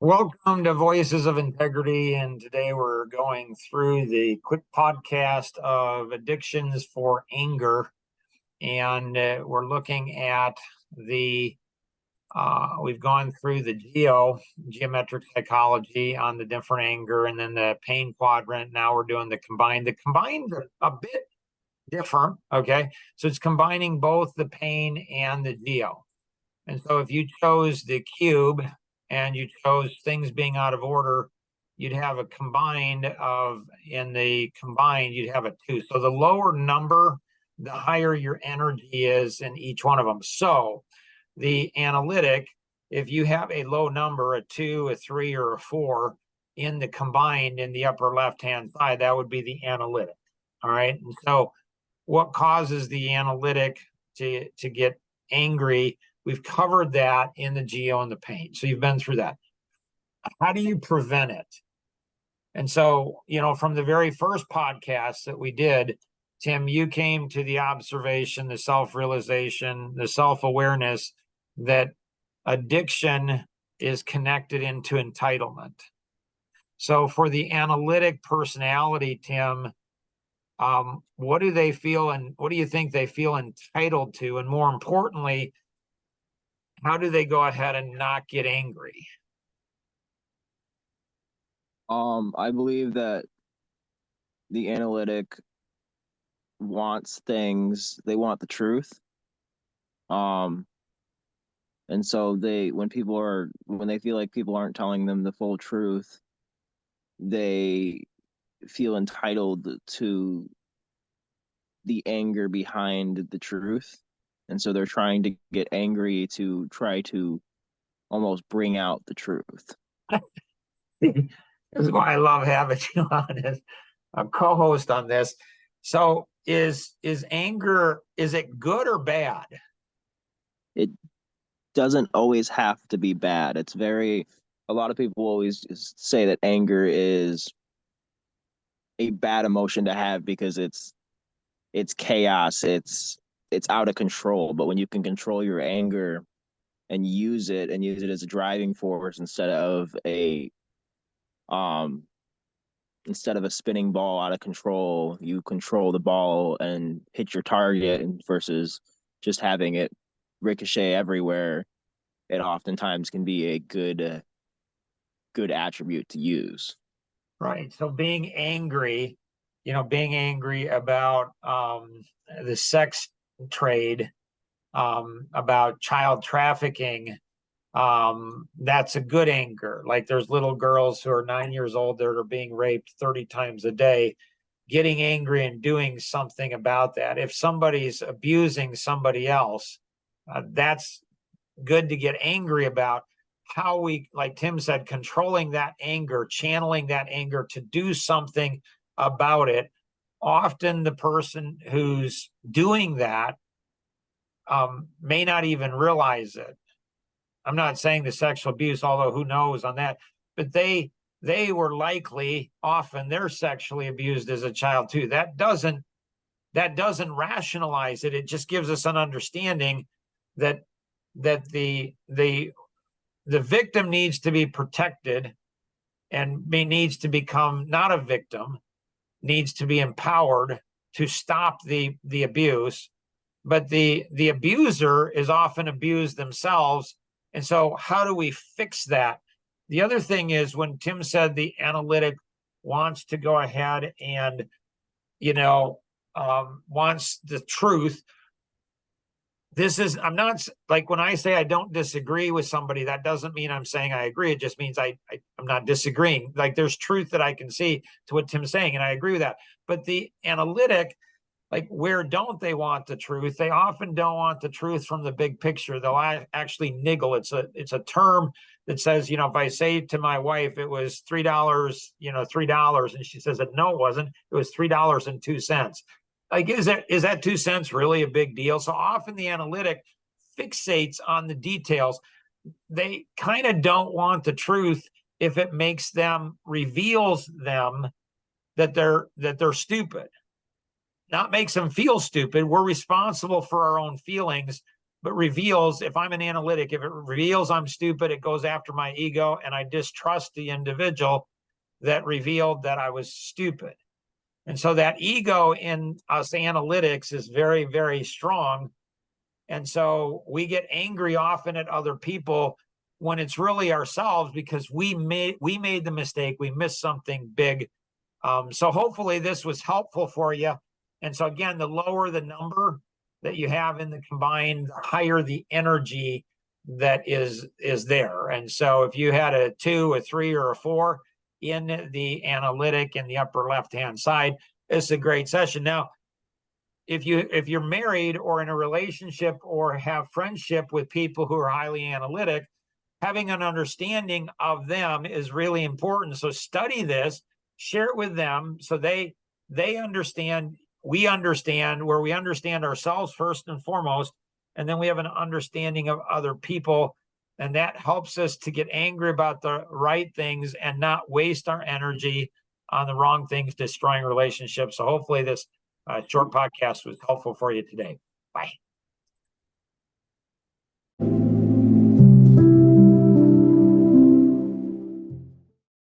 Welcome to Voices of Integrity, and today we're going through the quick podcast of addictions for anger, and we're looking at we've gone through the geometric psychology on the different anger, and then the pain quadrant. Now we're doing the combined. The combined a bit different, okay? So it's combining both the pain and the geo. And so if you chose the cube and you chose things being out of order, you'd have a combined in the combined, you'd have a 2. So the lower number, the higher your energy is in each one of them. So the analytic, if you have a low number, a 2, a 3, or a 4 in the combined in the upper left-hand side, that would be the analytic. All right. And so what causes the analytic to get angry? We've covered that in the geo and the pain. So you've been through that. How do you prevent it? And so, from the very first podcast that we did, Tim, you came to the observation, the self-realization, the self-awareness that addiction is connected into entitlement. So for the analytic personality, Tim, what do they feel and what do you think they feel entitled to? And more importantly, how do they go ahead and not get angry? I believe that the analytic wants things, they want the truth. And so when they feel like people aren't telling them the full truth, they feel entitled to the anger behind the truth. And so they're trying to get angry to try to almost bring out the truth. This is why I love having you on as a co-host on this. So is anger, is it good or bad? It doesn't always have to be bad. A lot of people always say that anger is a bad emotion to have because it's chaos, it's out of control. But when you can control your anger and use it as a driving force instead of a spinning ball out of control, you control the ball and hit your target versus just having it ricochet everywhere. It oftentimes can be a good attribute to use. Right. So being angry about the sex trade, about child trafficking, that's a good anger. Like there's little girls who are 9 years old that are being raped 30 times a day. Getting angry and doing something about that. If somebody's abusing somebody else, that's good to get angry about. How we, like Tim said, controlling that anger, channeling that anger to do something about it. Often the person who's doing that may not even realize it. I'm not saying the sexual abuse, although who knows on that, but they were likely, often they're sexually abused as a child too. That doesn't rationalize it. It just gives us an understanding that the victim needs to be protected and needs to become not a victim, needs to be empowered to stop the abuse. But the abuser is often abused themselves. And so how do we fix that? The other thing is when Tim said the analytic wants to go ahead and, wants the truth. I'm not like when I say I don't disagree with somebody, that doesn't mean I'm saying I agree. It just means I'm not disagreeing. Like there's truth that I can see to what Tim's saying, and I agree with that. But the analytic, like where don't they want the truth? They often don't want the truth from the big picture. They'll actually niggle. It's a term that says, if I say to my wife it was $3, $3, and she says that no, it wasn't. It was $3.02. Like, is that 2 cents really a big deal? So often the analytic fixates on the details. They kind of don't want the truth if it reveals them that they're stupid. Not makes them feel stupid. We're responsible for our own feelings, but reveals, if I'm an analytic, if it reveals I'm stupid, it goes after my ego, and I distrust the individual that revealed that I was stupid. And so that ego in us analytics is very, very strong. And so we get angry often at other people when it's really ourselves, because we made the mistake, we missed something big. So hopefully this was helpful for you. And so again, the lower the number that you have in the combined, the higher the energy that is there. And so if you had a 2, a 3, or a 4 in the analytic in the upper left hand side, it's a great session. Now, if you're married or in a relationship or have friendship with people who are highly analytic, having an understanding of them is really important. So study this, share it with them, so they understand, we understand, where we understand ourselves first and foremost, and then we have an understanding of other people, and that helps us to get angry about the right things and not waste our energy on the wrong things, destroying relationships. So hopefully this short podcast was helpful for you today. Bye.